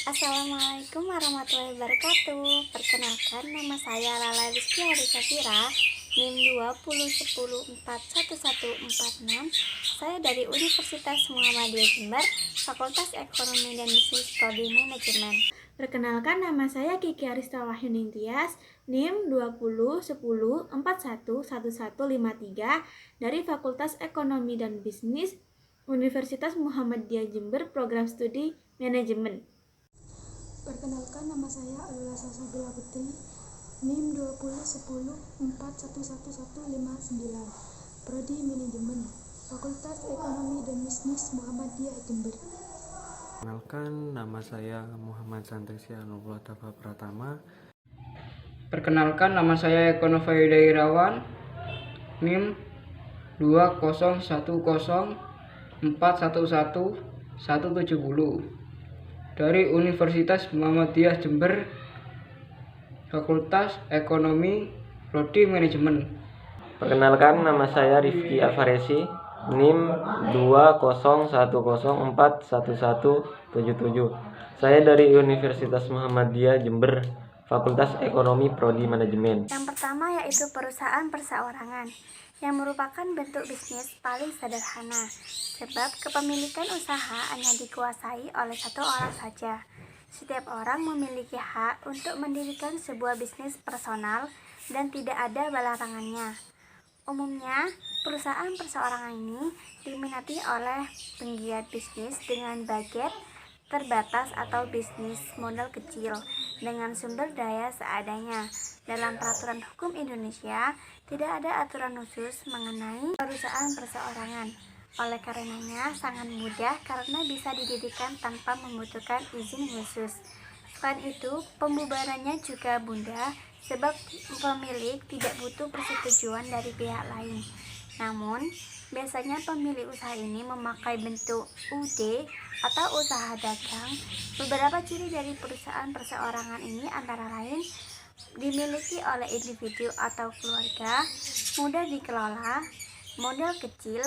Assalamualaikum warahmatullahi wabarakatuh. Perkenalkan, nama saya Lala Rizky Harisafira, NIM 2010411146. Saya dari Universitas Muhammadiyah Jember, Fakultas Ekonomi dan Bisnis Prodi Manajemen. Perkenalkan, nama saya Kiki Arista Wahyuningtyas, NIM 2010411153 dari Fakultas Ekonomi dan Bisnis Universitas Muhammadiyah Jember, Program Studi Manajemen. Perkenalkan, nama saya Alula Salsabila Putri, NIM 2010411159, Prodi Manajemen, Fakultas Ekonomi dan Bisnis Muhammadiyah Jember. Perkenalkan, nama saya Muhammad Santesya Nurullah Dafa Pratama. Perkenalkan, nama saya Eko Nova Yuda Irawan, NIM 2010411170 dari Universitas Muhammadiyah Jember, Fakultas Ekonomi, Prodi Manajemen. Perkenalkan, nama saya Rifki Alfaresi, NIM 2010411177. Saya dari Universitas Muhammadiyah Jember, Fakultas Ekonomi Prodi Manajemen. Yang pertama yaitu perusahaan perseorangan, yang merupakan bentuk bisnis paling sederhana, sebab kepemilikan usaha hanya dikuasai oleh satu orang saja. Setiap orang memiliki hak untuk mendirikan sebuah bisnis personal dan tidak ada larangannya. Umumnya, perusahaan perseorangan ini diminati oleh penggiat bisnis dengan budget terbatas atau bisnis modal kecil dengan sumber daya seadanya. Dalam peraturan hukum Indonesia, tidak ada aturan khusus mengenai perusahaan perseorangan. Oleh karenanya, sangat mudah karena bisa didirikan tanpa membutuhkan izin khusus. Selain itu, pembubarannya juga mudah sebab pemilik tidak butuh persetujuan dari pihak lain. Namun, biasanya pemilik usaha ini memakai bentuk UD atau usaha dagang. Beberapa ciri dari perusahaan perseorangan ini antara lain dimiliki oleh individu atau keluarga, mudah dikelola, modal kecil,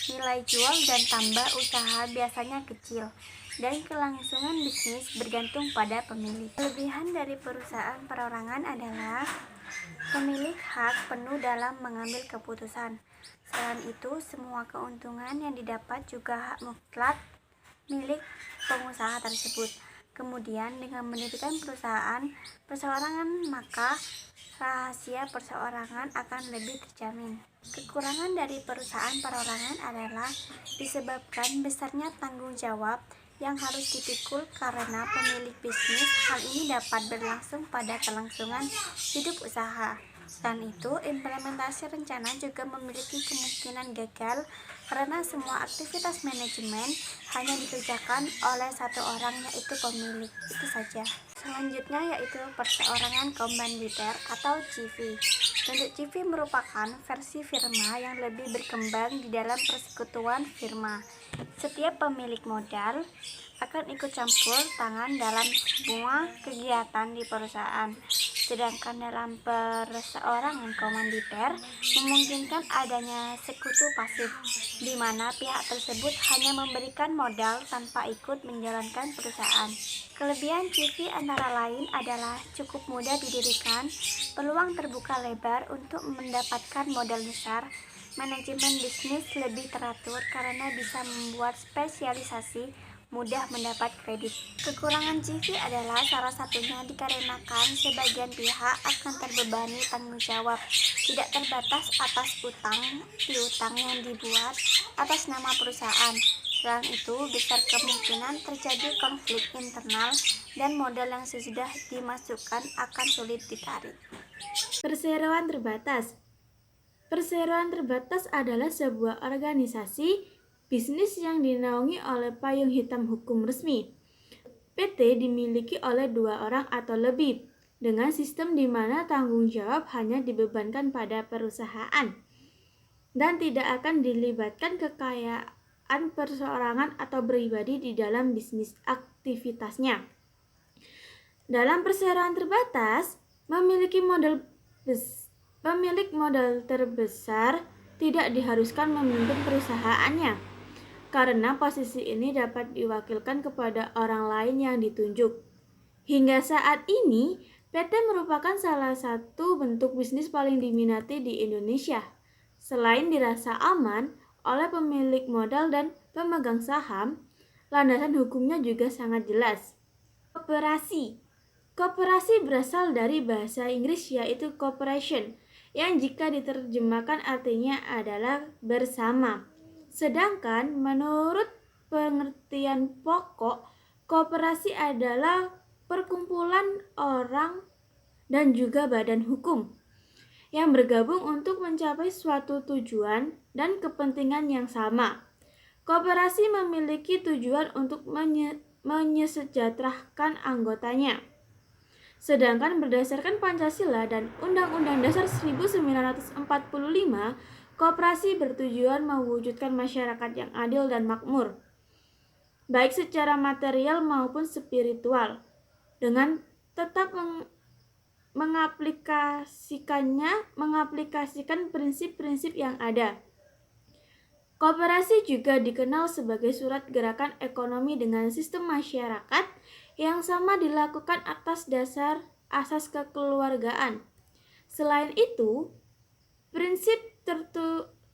nilai jual dan tambah usaha biasanya kecil, dan kelangsungan bisnis bergantung pada pemilik. Kelebihan dari perusahaan perorangan adalah pemilik hak penuh dalam mengambil keputusan. Selain itu, semua keuntungan yang didapat juga hak mutlak milik pengusaha tersebut. Kemudian, dengan mendirikan perusahaan perseorangan, maka rahasia perseorangan akan lebih terjamin. Kekurangan dari perusahaan perorangan adalah disebabkan besarnya tanggung jawab yang harus dipikul karena pemilik bisnis. Hal ini dapat berlangsung pada kelangsungan hidup usaha. Selain itu, implementasi rencana juga memiliki kemungkinan gagal karena semua aktivitas manajemen hanya dikerjakan oleh satu orang, yaitu pemilik. Itu saja. Selanjutnya yaitu perseorangan komanditer atau CV. Bentuk CV merupakan versi firma yang lebih berkembang di dalam persekutuan firma. Setiap pemilik modal akan ikut campur tangan dalam semua kegiatan di perusahaan. Sedangkan dalam perseorangan komanditer memungkinkan adanya sekutu pasif, di mana pihak tersebut hanya memberikan modal tanpa ikut menjalankan perusahaan. Kelebihan CV antara lain adalah cukup mudah didirikan, peluang terbuka lebar untuk mendapatkan modal besar, manajemen bisnis lebih teratur karena bisa membuat spesialisasi, mudah mendapat kredit. Kekurangan CV adalah salah satunya dikarenakan sebagian pihak akan terbebani tanggung jawab tidak terbatas atas piutang yang dibuat atas nama perusahaan. Selain itu, besar kemungkinan terjadi konflik internal dan modal yang sudah dimasukkan akan sulit ditarik. Perseroan terbatas. Perseroan terbatas adalah sebuah organisasi bisnis yang dinaungi oleh payung hitam hukum resmi. PT dimiliki oleh 2 orang atau lebih, dengan sistem di mana tanggung jawab hanya dibebankan pada perusahaan dan tidak akan dilibatkan kekayaan perseorangan atau pribadi di dalam bisnis aktivitasnya. Dalam perseroan terbatas, pemilik modal terbesar tidak diharuskan memimpin perusahaannya. karena posisi ini dapat diwakilkan kepada orang lain yang ditunjuk. Hingga saat ini, PT merupakan salah satu bentuk bisnis paling diminati di Indonesia. Selain dirasa aman oleh pemilik modal dan pemegang saham, landasan hukumnya juga sangat jelas. Koperasi. Koperasi berasal dari bahasa Inggris yaitu cooperation, yang jika diterjemahkan artinya adalah bersama. Sedangkan menurut pengertian pokok, koperasi adalah perkumpulan orang dan juga badan hukum yang bergabung untuk mencapai suatu tujuan dan kepentingan yang sama. Koperasi memiliki tujuan untuk menyejahterakan anggotanya. Sedangkan berdasarkan Pancasila dan Undang-Undang Dasar 1945, koperasi bertujuan mewujudkan masyarakat yang adil dan makmur, baik secara material maupun spiritual, dengan tetap mengaplikasikan prinsip-prinsip yang ada. Koperasi juga dikenal sebagai surat gerakan ekonomi dengan sistem masyarakat yang sama dilakukan atas dasar asas kekeluargaan. Selain itu, prinsip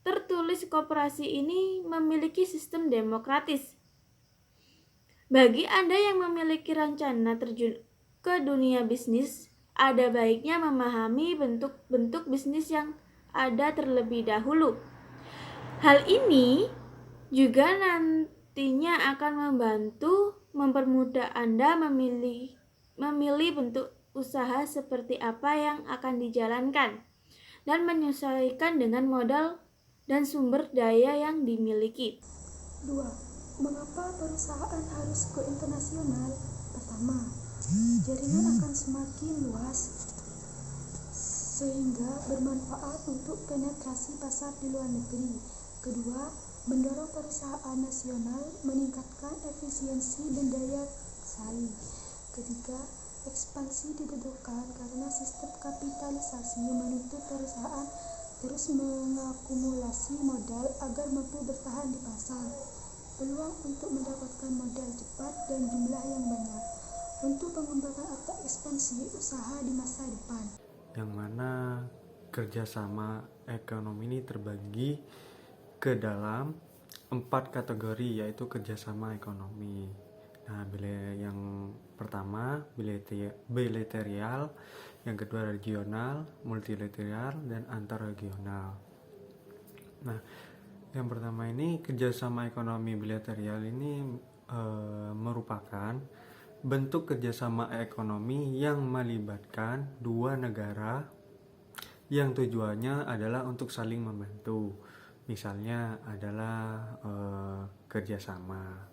tertulis koperasi ini memiliki sistem demokratis. Bagi Anda yang memiliki rencana terjun ke dunia bisnis, ada baiknya memahami bentuk-bentuk bisnis yang ada terlebih dahulu. Hal ini juga nantinya akan mempermudah Anda memilih bentuk usaha seperti apa yang akan dijalankan dan menyesuaikan dengan modal dan sumber daya yang dimiliki. 2. Mengapa perusahaan harus go internasional? Pertama, jaringan akan semakin luas sehingga bermanfaat untuk penetrasi pasar di luar negeri. Kedua, mendorong perusahaan nasional meningkatkan efisiensi dan daya saing. Ketiga, ekspansi dibutuhkan karena sistem kapitalisasi menuntut perusahaan terus mengakumulasi modal agar mampu bertahan di pasar. Peluang untuk mendapatkan modal cepat dan jumlah yang banyak untuk pengembangan atau ekspansi usaha di masa depan. Yang mana kerjasama ekonomi ini terbagi ke dalam 4 kategori, yaitu kerjasama ekonomi. Nah, yang pertama bilateral, yang kedua regional, multilateral, dan antarregional. Nah, yang pertama ini kerjasama ekonomi bilateral ini merupakan bentuk kerjasama ekonomi yang melibatkan dua negara yang tujuannya adalah untuk saling membantu. Misalnya adalah kerjasama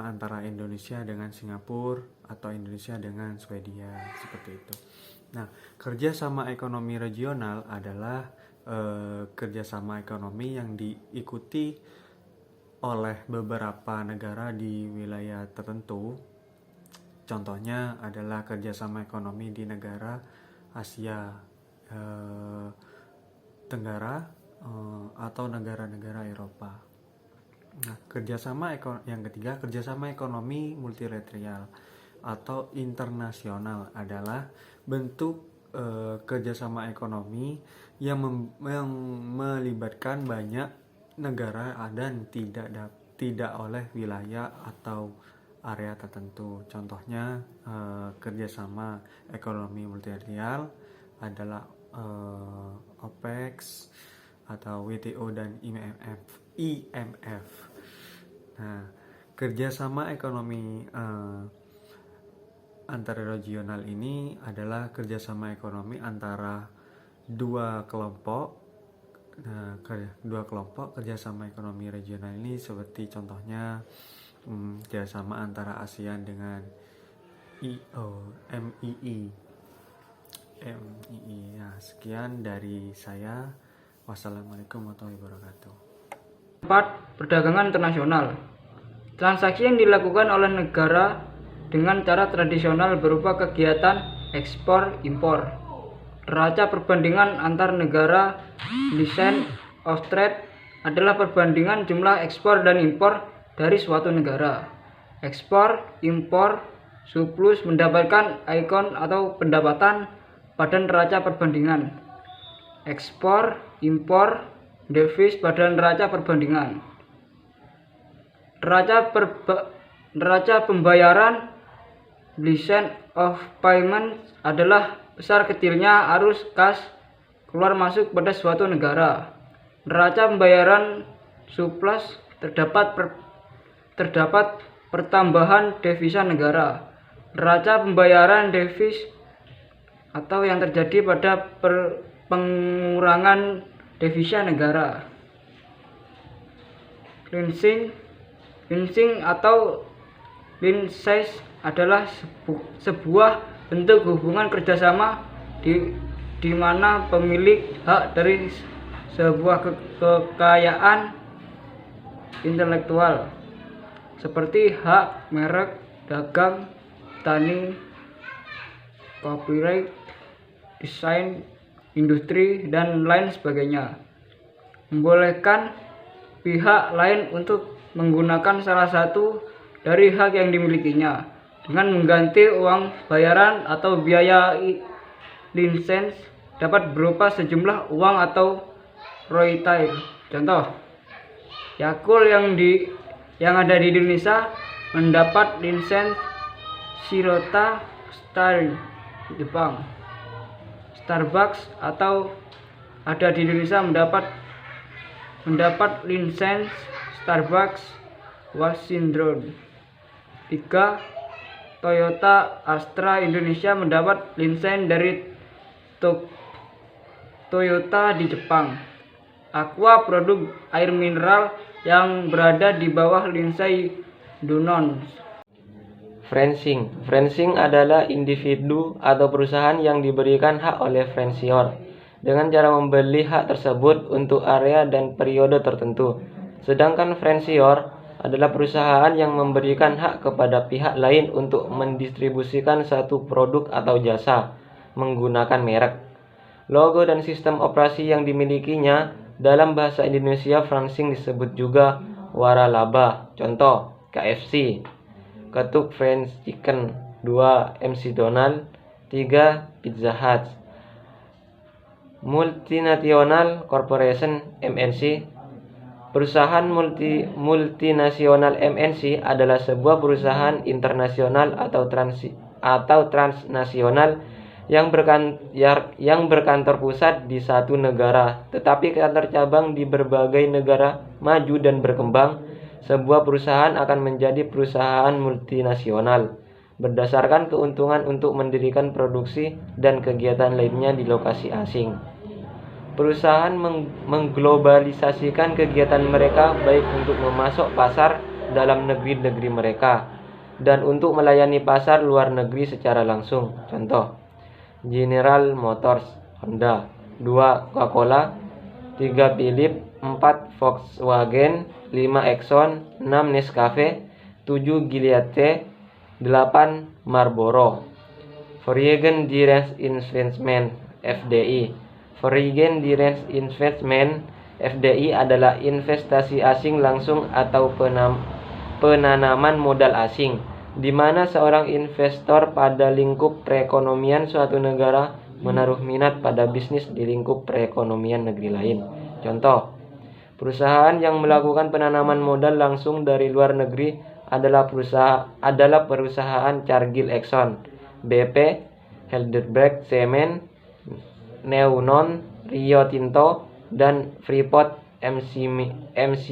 antara Indonesia dengan Singapura atau Indonesia dengan Swedia, seperti itu. Nah, kerjasama ekonomi regional adalah kerjasama ekonomi yang diikuti oleh beberapa negara di wilayah tertentu. Contohnya adalah kerjasama ekonomi di negara Asia Tenggara atau negara-negara Eropa. Nah, yang ketiga, kerjasama ekonomi multilateral atau internasional adalah bentuk kerjasama ekonomi yang melibatkan banyak negara dan tidak oleh wilayah atau area tertentu. Contohnya kerjasama ekonomi multilateral adalah OPEC atau WTO dan IMF. Nah, kerjasama ekonomi antara regional ini adalah kerjasama ekonomi antara dua kelompok. Nah, kerjasama ekonomi regional ini seperti contohnya kerjasama antara ASEAN dengan MII. Nah, sekian dari saya. Wassalamualaikum warahmatullahi wabarakatuh. 4. Perdagangan internasional. Transaksi yang dilakukan oleh negara dengan cara tradisional berupa kegiatan ekspor-impor, neraca perbandingan antar negara, license of trade, adalah perbandingan jumlah ekspor dan impor dari suatu negara. Ekspor, impor, surplus mendapatkan ikon atau pendapatan pada neraca perbandingan. Ekspor, impor, devis pada neraca perbandingan. Neraca pembayaran Balance of payment adalah besar kecilnya arus kas keluar masuk pada suatu negara. Neraca pembayaran surplus terdapat pertambahan devisa negara. Neraca pembayaran devis atau yang terjadi pada pengurangan devisa negara. Leasing atau lease adalah sebuah bentuk hubungan kerjasama di mana pemilik hak dari sebuah kekayaan intelektual seperti hak merek, dagang, tani, copyright, desain, industri, dan lain sebagainya, membolehkan pihak lain untuk menggunakan salah satu dari hak yang dimilikinya dengan mengganti uang bayaran atau biaya. Lisensi dapat berupa sejumlah uang atau royalti. Contoh, Yakult yang ada di Indonesia mendapat lisensi Shirota Star Jepang. Starbucks atau ada di Indonesia mendapat lisensi Starbucks Washington. 3. Toyota Astra Indonesia mendapat lisensi dari Toyota di Jepang. Aqua produk air mineral yang berada di bawah lisensi Danone. Franchising adalah individu atau perusahaan yang diberikan hak oleh franchisor dengan cara membeli hak tersebut untuk area dan periode tertentu. Sedangkan franchisor adalah perusahaan yang memberikan hak kepada pihak lain untuk mendistribusikan satu produk atau jasa menggunakan merek, logo, dan sistem operasi yang dimilikinya. Dalam bahasa Indonesia, franchising disebut juga waralaba. Contoh, KFC, Ketuk French Chicken. 2. MC Donald. 3. Pizza Hut. Multinational Corporation (MNC). Perusahaan multinasional MNC adalah sebuah perusahaan internasional atau transnasional yang berkantor pusat di satu negara, tetapi kantor cabang di berbagai negara maju dan berkembang. Sebuah perusahaan akan menjadi perusahaan multinasional berdasarkan keuntungan untuk mendirikan produksi dan kegiatan lainnya di lokasi asing. Perusahaan mengglobalisasikan kegiatan mereka baik untuk memasok pasar dalam negeri mereka dan untuk melayani pasar luar negeri secara langsung. Contoh, General Motors, Honda. 2. Coca-Cola. 3. Philips. 4. Volkswagen. 5. Exxon. 6. Nescafe. 7. Gilead. 8. Marlboro. Foreign Direct Investment (FDI). Foreign Direct Investment (FDI) adalah investasi asing langsung atau penanaman modal asing, di mana seorang investor pada lingkup perekonomian suatu negara menaruh minat pada bisnis di lingkup perekonomian negeri lain. Contoh, perusahaan yang melakukan penanaman modal langsung dari luar negeri adalah perusahaan Cargill Exxon, BP, Heidelberg Cement, Neunon, Rio Tinto, dan Freeport MC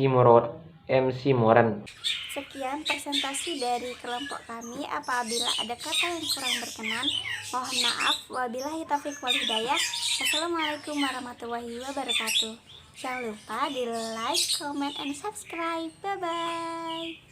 Moran. Sekian presentasi dari kelompok kami. Apabila ada kata yang kurang berkenan, mohon maaf. Wabillahi taufiq wal hidayah. Wassalamualaikum warahmatullahi wabarakatuh. Jangan lupa di like, comment, and subscribe. Bye-bye.